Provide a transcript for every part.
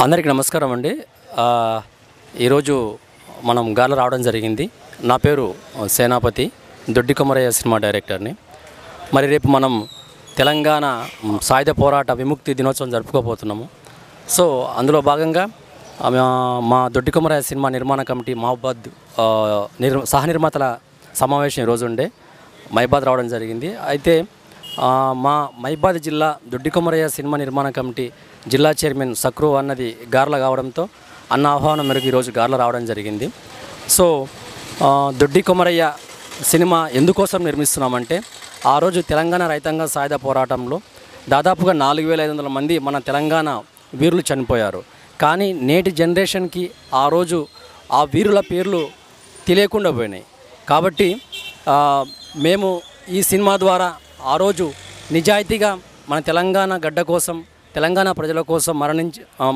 అందరికీ నమస్కారం అండి. ఈరోజు మనం గార్ల రావడం జరిగింది. నా పేరు సేనాపతి, దొడ్డి కొమరయ్య సినిమా డైరెక్టర్ని. మరి రేపు మనం తెలంగాణ సాయుధ పోరాట విముక్తి దినోత్సవం జరుపుకోబోతున్నాము. సో అందులో భాగంగా మా దొడ్డి కొమరయ్య సినిమా నిర్మాణ కమిటీ మహబాద్ సహ నిర్మాతల సమావేశం ఈరోజు ఉండే మైబాద్ రావడం జరిగింది. అయితే మా మైబాద్ జిల్లా దొడ్డి కొమరయ్య సినిమా నిర్మాణ కమిటీ జిల్లా చైర్మన్ సక్రు అన్నది గార్ల కావడంతో అన్న ఆహ్వానం మేరకు ఈరోజు గార్ల రావడం జరిగింది. సో దొడ్డి కొమరయ్య సినిమా ఎందుకోసం నిర్మిస్తున్నామంటే, ఆ రోజు తెలంగాణ రైతాంగ సాయుధ పోరాటంలో దాదాపుగా 4500 మంది మన తెలంగాణ వీరులు చనిపోయారు. కానీ నేటి జనరేషన్కి ఆ రోజు ఆ వీరుల పేర్లు తెలియకుండా పోయినాయి. కాబట్టి మేము ఈ సినిమా ద్వారా ఆ రోజు నిజాయితీగా మన తెలంగాణ గడ్డ కోసం, తెలంగాణ ప్రజల కోసం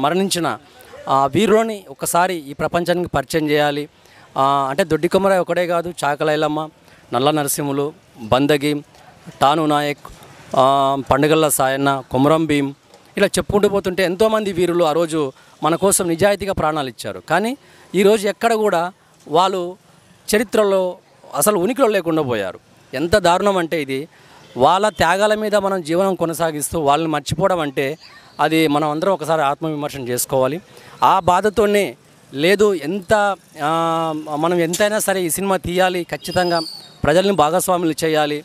మరణించిన వీరులని ఒకసారి ఈ ప్రపంచానికి పరిచయం చేయాలి. అంటే దొడ్డి కొమరయ్య ఒకడే కాదు, చాకలైలమ్మ, నల్ల నరసింహులు, బందగి, టాను నాయక్, పండుగల్ల సాయన్న, కొమరం భీం, ఇలా చెప్పుకుంటూ పోతుంటే ఎంతోమంది వీరులు ఆ రోజు మన కోసం నిజాయితీగా ప్రాణాలు ఇచ్చారు. కానీ ఈరోజు ఎక్కడ కూడా వాళ్ళు చరిత్రలో అసలు ఉనికిలో లేకుండా పోయారు. ఎంత దారుణం అంటే ఇది. వాళ్ళ త్యాగాల మీద మనం జీవనం కొనసాగిస్తూ వాళ్ళని మర్చిపోవడం అంటే అది మనం అందరం ఒకసారి ఆత్మవిమర్శన చేసుకోవాలి. ఆ బాధతోనే లేదు, మనం ఎంతైనా సరే ఈ సినిమా తీయాలి, ఖచ్చితంగా ప్రజల్ని భాగస్వాములు చేయాలి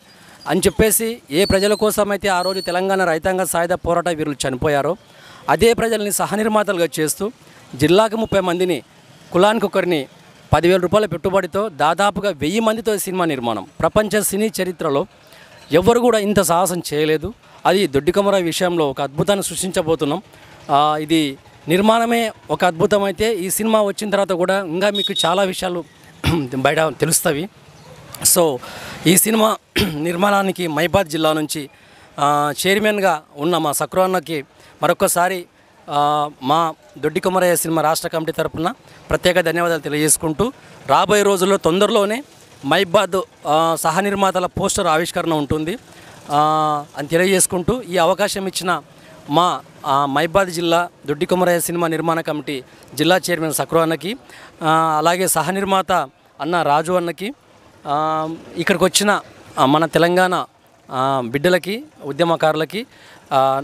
అని చెప్పేసి ఏ ప్రజల కోసమైతే ఆ రోజు తెలంగాణ రైతాంగ సాయుధ పోరాట వీరులు చనిపోయారో అదే ప్రజల్ని సహనిర్మాతలుగా చేస్తూ జిల్లాకు 30 మందిని, కులానికి ఒకరిని 10,000 రూపాయల పెట్టుబడితో దాదాపుగా 1000 మందితో సినిమా నిర్మాణం. ప్రపంచ సినీ చరిత్రలో ఎవరు కూడా ఇంత సాహసం చేయలేదు. అది దొడ్డి కొమరయ్య విషయంలో ఒక అద్భుతాన్ని సృష్టించబోతున్నాం. ఇది నిర్మాణమే ఒక అద్భుతం అయితే ఈ సినిమా వచ్చిన తర్వాత కూడా ఇంకా మీకు చాలా విషయాలు బయట తెలుస్తవి. సో ఈ సినిమా నిర్మాణానికి మైబాద్ జిల్లా నుంచి చైర్మన్గా ఉన్న మా సక్రు అన్నకి మరొకసారి మా దొడ్డి కొమరయ్య సినిమా రాష్ట్ర కమిటీ తరఫున ప్రత్యేక ధన్యవాదాలు తెలియజేసుకుంటూ, రాబోయే రోజుల్లో తొందరలోనే మైబాద్ సహ నిర్మాతల పోస్టర్ ఆవిష్కరణ ఉంటుంది అని తెలియజేసుకుంటూ, ఈ అవకాశం ఇచ్చిన మా మైబాద్ జిల్లా దొడ్డి కొమరయ్య సినిమా నిర్మాణ కమిటీ జిల్లా చైర్మన్ సక్రు అన్నకి, అలాగే సహ నిర్మాత అన్న రాజు అన్నకి, ఇక్కడికి వచ్చిన మన తెలంగాణ బిడ్డలకి, ఉద్యమకారులకి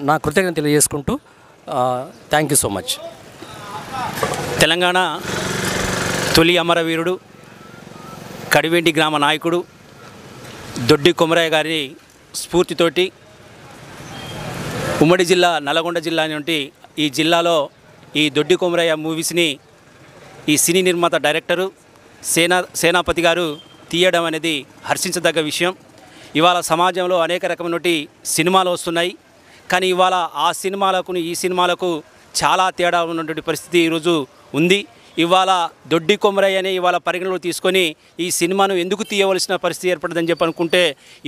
నా కృతజ్ఞత తెలియజేసుకుంటూ thank you so much. Telangana తొలి అమరవీరుడు, కడివెండి గ్రామ నాయకుడు దొడ్డి కొమరయ్య గారి స్ఫూర్తితోటి ఉమ్మడి జిల్లా నల్గొండ జిల్లా నుండి ఈ జిల్లాలో ఈ దొడ్డి కొమరయ్య మూవీస్ని ఈ సినీ నిర్మాత డైరెక్టరు సేనాపతి గారు తీయడం అనేది హర్షించదగ్గ విషయం. ఇవాళ సమాజంలో అనేక రకమైనటువంటి సినిమాలు వస్తున్నాయి. కానీ ఇవాళ ఆ సినిమాలకు ఈ సినిమాలకు చాలా తేడా ఉన్నటువంటి పరిస్థితి ఈరోజు ఉంది. ఇవాళ దొడ్డి కొమరయ్యని ఇవాళ పరిగణలో తీసుకొని ఈ సినిమాను ఎందుకు తీయవలసిన పరిస్థితి ఏర్పడిందని చెప్పి అనుకుంటే,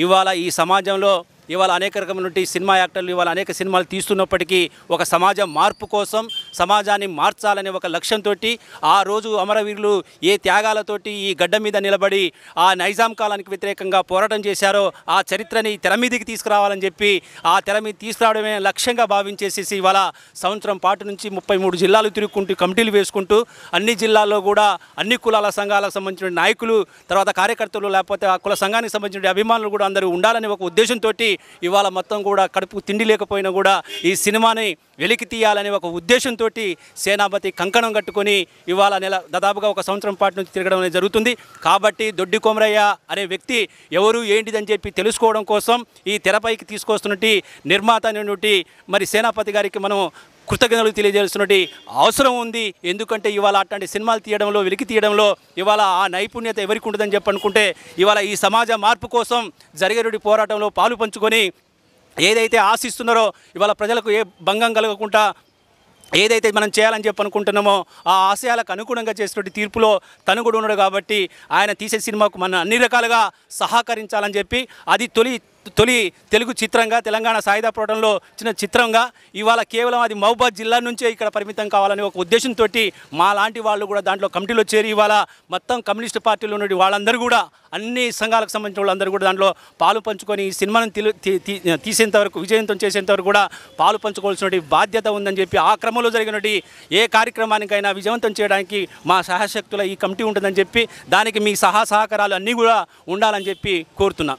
ఇవాళ ఈ సమాజంలో ఇవాళ అనేక రకమైనటువంటి సినిమా యాక్టర్లు ఇవాళ అనేక సినిమాలు తీస్తున్నప్పటికీ ఒక సమాజ మార్పు కోసం, సమాజాన్ని మార్చాలనే ఒక లక్ష్యంతో ఆ రోజు అమరవీరులు ఏ త్యాగాలతోటి ఈ గడ్డ మీద నిలబడి ఆ నైజాం కాలానికి వ్యతిరేకంగా పోరాటం చేశారో ఆ చరిత్రని తెర మీదకి తీసుకురావాలని చెప్పి ఆ తెర మీద తీసుకురావడమే లక్ష్యంగా భావించేసేసి ఇవాళ సంవత్సరం పాటు నుంచి 33 జిల్లాలు తిరుగుకుంటూ కమిటీలు వేసుకుంటూ అన్ని జిల్లాల్లో కూడా అన్ని కులాల సంఘాలకు సంబంధించిన నాయకులు, తర్వాత కార్యకర్తలు, లేకపోతే ఆ కుల సంఘానికి సంబంధించిన అభిమానులు కూడా అందరూ ఉండాలనే ఒక ఉద్దేశంతో ఇవాళ మొత్తం కూడా కడుపు తిండి లేకపోయినా కూడా ఈ సినిమాని వెలికి తీయాలనే ఒక ఉద్దేశంతో సేనాపతి కంకణం కట్టుకొని ఇవాళ దాదాపుగా ఒక సంవత్సరం పాటు నుంచి తిరగడం అనేది జరుగుతుంది. కాబట్టి దొడ్డి కొమరయ్య అనే వ్యక్తి ఎవరు ఏంటిదని చెప్పి తెలుసుకోవడం కోసం ఈ తెరపైకి తీసుకొస్తున్నట్టు నిర్మాత అనేటువంటి మరి సేనాపతి గారికి మనం కృతజ్ఞతలు తెలియజేస్తున్నట్టు అవసరం ఉంది. ఎందుకంటే ఇవాళ అట్లాంటి సినిమాలు తీయడంలో, వెలికి తీయడంలో ఇవాళ ఆ నైపుణ్యత ఎవరికి ఉండదని చెప్పి అనుకుంటే, ఇవాళ ఈ సమాజ మార్పు కోసం జరిగేటువంటి పోరాటంలో పాలు పంచుకొని ఏదైతే ఆశిస్తున్నారో ఇవాళ ప్రజలకు ఏ భంగం కలగకుండా ఏదైతే మనం చేయాలని చెప్పి అనుకుంటున్నామో ఆ ఆశయాలకు అనుగుణంగా చేసినటువంటి తీర్పులో తను కూడా ఉన్నాడు. కాబట్టి ఆయన తీసే సినిమాకు మనం అన్ని రకాలుగా సహకరించాలని చెప్పి, అది తొలి తొలి తెలుగు చిత్రంగా తెలంగాణ సాయుధ పోరాటంలో చిన్న చిత్రంగా ఇవాళ కేవలం అది మహబూబాద్ జిల్లా నుంచే ఇక్కడ పరిమితం కావాలని ఒక ఉద్దేశంతో మా లాంటి వాళ్ళు కూడా దాంట్లో కమిటీలో చేరి ఇవాళ మొత్తం కమ్యూనిస్ట్ పార్టీలో నుండి వాళ్ళందరూ కూడా అన్ని సంఘాలకు సంబంధించిన వాళ్ళందరూ కూడా దాంట్లో పాలు పంచుకొని ఈ సినిమాను తీసేంత వరకు విజయవంతం చేసేంత వరకు కూడా పాలు పంచుకోవాల్సిన బాధ్యత ఉందని చెప్పి ఆ క్రమంలో జరిగినటువంటి ఏ కార్యక్రమానికైనా విజయవంతం చేయడానికి మా సహాయశక్తుల ఈ కమిటీ ఉంటుందని చెప్పి దానికి మీ సహకారాలు అన్నీ కూడా ఉండాలని చెప్పి కోరుతున్నా.